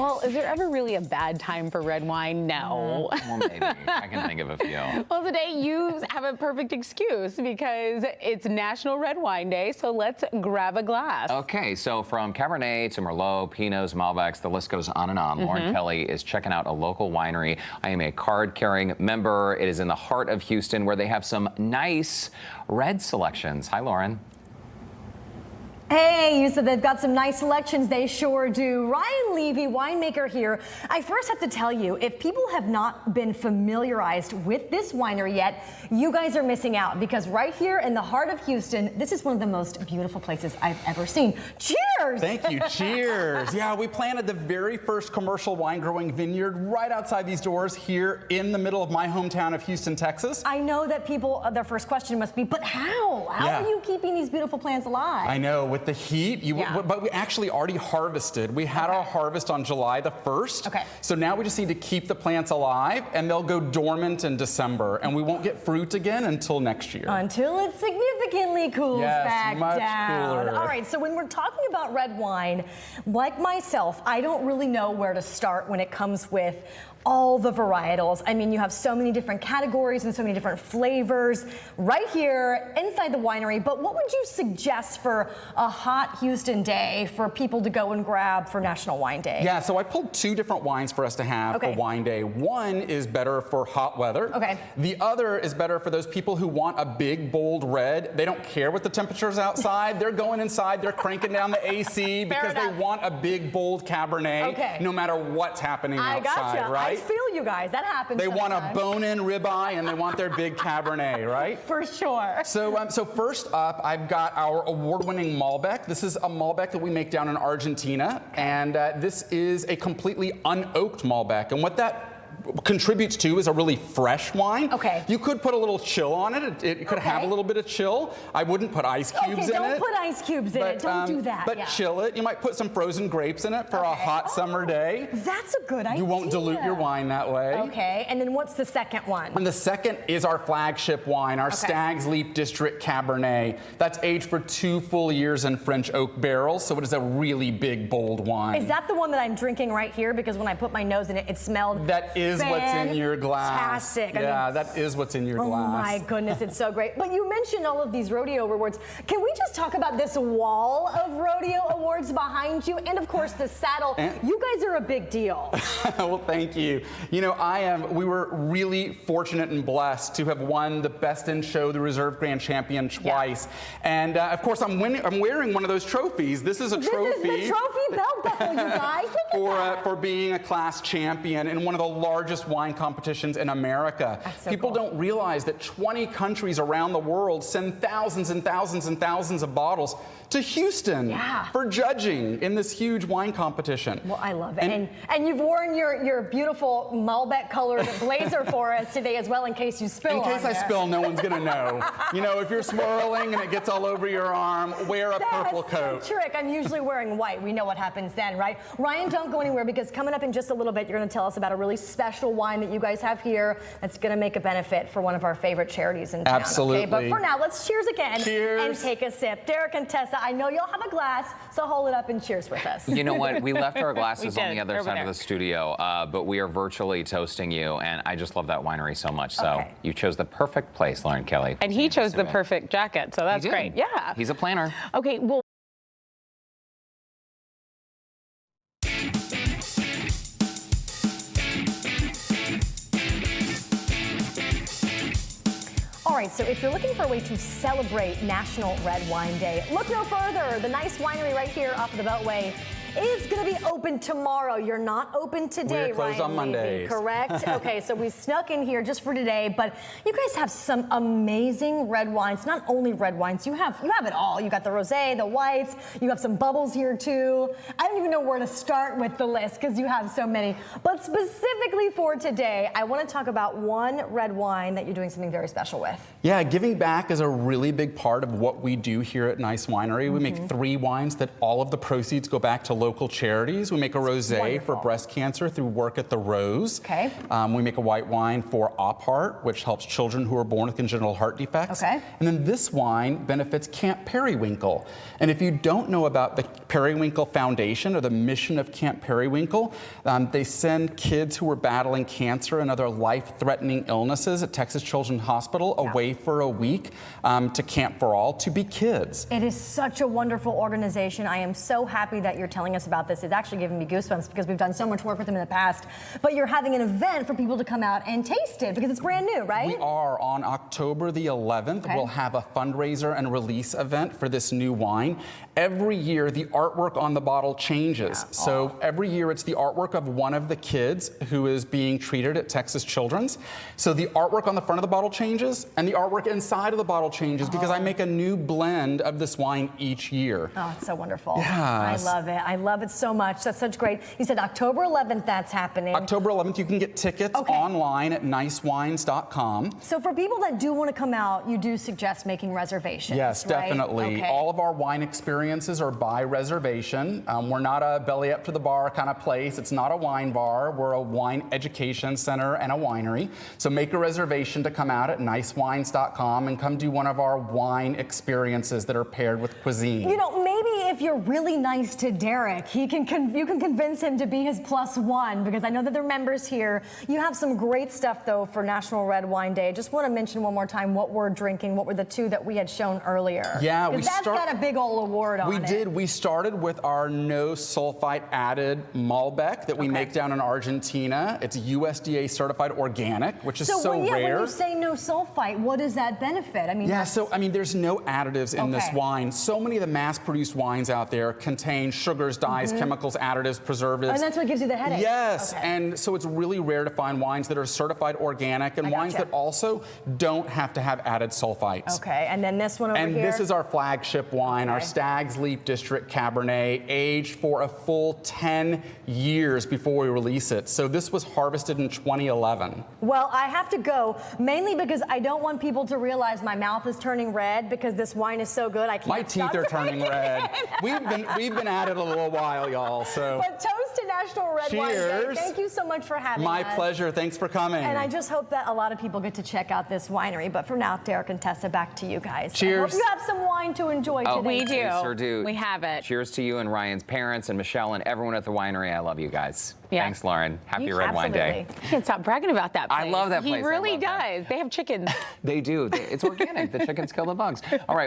Well, is there ever really a bad time for red wine? No. Well, maybe. I can think of a few. Well, today you have a perfect excuse because it's National Red Wine Day, so let's grab a glass. Okay, so from Cabernet to Merlot, Pinots, Malbecs, the list goes on and on. Lauren Kelly is checking out a local winery. I am a card-carrying member. It is in the heart of Houston where they have some nice red selections. Hi, Lauren. Hey, you said they've got some nice selections. They sure do. Ryan Levy, winemaker here. I first have to tell you, if people have not been familiarized with this winery yet, you guys are missing out because right here in the heart of Houston, this is one of the most beautiful places I've ever seen. Cheers! Thank you. Cheers. Yeah, we planted the very first commercial wine growing vineyard right outside these doors here in the middle of my hometown of Houston, Texas. I know that people, their first question must be, but how? How are you keeping these beautiful plants alive? I know, with the heat, but we actually already harvested. We had our harvest on July the 1st. Okay. So now we just need to keep the plants alive and they'll go dormant in December and we won't get fruit again until next year. Until it significantly cools back much down. cooler. All right, so when we're talking about red wine, like myself, I don't really know where to start when it comes with all the varietals. I mean, you have so many different categories and so many different flavors right here inside the winery, but what would you suggest for a hot Houston day for people to go and grab for National Wine Day? Yeah, so I pulled two different wines for us to have for wine day. One is better for hot weather. Okay. The other is better for those people who want a big, bold red. They don't care what the temperature's outside. They're going inside, they're cranking down the AC because they want a big, bold Cabernet no matter what's happening outside, right? I feel you guys. That happens. They want a bone-in ribeye and they want their big Cabernet, right? For sure. So first up, I've got our award-winning Malbec. This is a Malbec that we make down in Argentina, and this is a completely unoaked Malbec. And what that contributes to is a really fresh wine. Okay. You could put a little chill on it. It could have a little bit of chill. I wouldn't put ice cubes in it. Don't put ice cubes in it. Don't do that. But chill it. You might put some frozen grapes in it for a hot summer day. That's a good idea. You won't dilute your wine that way. Okay. And then what's the second one? And the second is our flagship wine, our Stag's Leap District Cabernet. That's aged for 2 full years in French oak barrels, so it is a really big, bold wine. Is that the one that I'm drinking right here? Because when I put my nose in it, it smelled That is what's in your glass. Fantastic. Yeah, that is what's in your glass. Oh my goodness, it's so great. But you mentioned all of these rodeo rewards. Can we just talk about this wall of rodeo awards behind you? And of course, the saddle. You guys are a big deal. Well, thank you. You know, we were really fortunate and blessed to have won the Best in Show, the Reserve Grand Champion twice. And of course, I'm wearing one of those trophies. This is a trophy. This is the trophy belt buckle, you guys. Look at that. For being a class champion in one of the largest wine competitions in America. So People don't realize that 20 countries around the world send thousands and thousands and thousands of bottles to Houston for judging in this huge wine competition. Well, I love it. And you've worn your beautiful Malbec colored blazer for us today as well in case you spill. In case I spill, no one's gonna know. You know, if you're swirling and it gets all over your arm, wear a purple coat. That's the trick. I'm usually wearing white. We know what happens then, right? Ryan, don't go anywhere because coming up in just a little bit, you're gonna tell us about a really special wine that you guys have here that's gonna make a benefit for one of our favorite charities in town. Absolutely. Okay, but for now, let's cheers again. Cheers. And take a sip. Derek and Tessa, I know you'll have a glass, so hold it up and cheers with us. You know what? We left our glasses on the other side of the studio, but we are virtually toasting you, and I just love that winery so much. So you chose the perfect place, Lauren Kelly. And he chose the perfect jacket, so that's great. Yeah. He's a planner. Okay, well. All right, so if you're looking for a way to celebrate National Red Wine Day, look no further. The nice winery right here off of the Beltway is going to be open tomorrow. You're not open today, We're closed Ryan on Mondays. Levy, correct? Okay, so we snuck in here just for today, but you guys have some amazing red wines. Not only red wines, you have it all. You got the rosé, the whites, you have some bubbles here too. I don't even know where to start with the list because you have so many. But specifically for today, I want to talk about one red wine that you're doing something very special with. Yeah, giving back is a really big part of what we do here at Nice Winery. We make 3 wines that all of the proceeds go back to local charities. We make a rosé Wonderful. for breast cancer through Work at the Rose. Okay. We make a white wine for Op Heart, which helps children who are born with congenital heart defects. Okay. And then this wine benefits Camp Periwinkle. And if you don't know about the Periwinkle Foundation or the mission of Camp Periwinkle, they send kids who are battling cancer and other life-threatening illnesses at Texas Children's Hospital away for a week to Camp for All to be kids. It is such a wonderful organization. I am so happy that you're telling us about this. It's actually giving me goosebumps because we've done so much work with them in the past. But you're having an event for people to come out and taste it because it's brand new, right? We are. On October the 11th, we'll have a fundraiser and release event for this new wine. Every year, the artwork on the bottle changes. So every year, it's the artwork of one of the kids who is being treated at Texas Children's. So the artwork on the front of the bottle changes, and the artwork inside of the bottle changes because I make a new blend of this wine each year. Oh, it's so wonderful. Yes. I love it. I love it so much. That's such great. You said October 11th that's happening. October 11th, you can get tickets online at nicewines.com. So for people that do want to come out, you do suggest making reservations, Yes, right? definitely. Okay. All of our wine experiences are by reservation. We're not a belly up to the bar kind of place. It's not a wine bar. We're a wine education center and a winery. So make a reservation to come out at nicewines.com and come do one of our wine experiences that are paired with cuisine. You know, maybe if you're really nice to Derek, you can convince him to be his +1 because I know that they're members here. You have some great stuff though for National Red Wine Day. Just want to mention one more time what we're drinking. What were the two that we had shown earlier? Yeah, that's got a big old award on it. We did. We started with our no sulfite added malbec that we make down in Argentina. It's USDA certified organic, which is so rare. When you say no sulfite, what does that benefit? I mean, there's no additives in this wine. So many of the mass-produced wines out there contain sugars, dyes, chemicals, additives, preservatives. And that's what gives you the headache. Yes, and so it's really rare to find wines that are certified organic and wines that also don't have to have added sulfites. Okay, and then this one over here. And this is our flagship wine, our Stag's Leap District Cabernet, aged for a full 10 years before we release it. So this was harvested in 2011. Well, I have to go, mainly because I don't want people to realize my mouth is turning red because this wine is so good. I can't My teeth are turning red. We've been at it a little while, y'all. So. But toast to National Red Wine Day. Cheers. Thank you so much for having us. My pleasure. Thanks for coming. And I just hope that a lot of people get to check out this winery. But for now, Derek and Tessa, back to you guys. Cheers. I hope you have some wine to enjoy today. We do. We sure do. We have it. Cheers to you and Ryan's parents and Michelle and everyone at the winery. I love you guys. Yeah. Thanks, Lauren. Happy Red Wine Day. You can't stop bragging about that place. I love that place. He really I love that. does. They have chickens. They do. It's organic. The chickens kill the bugs. All right.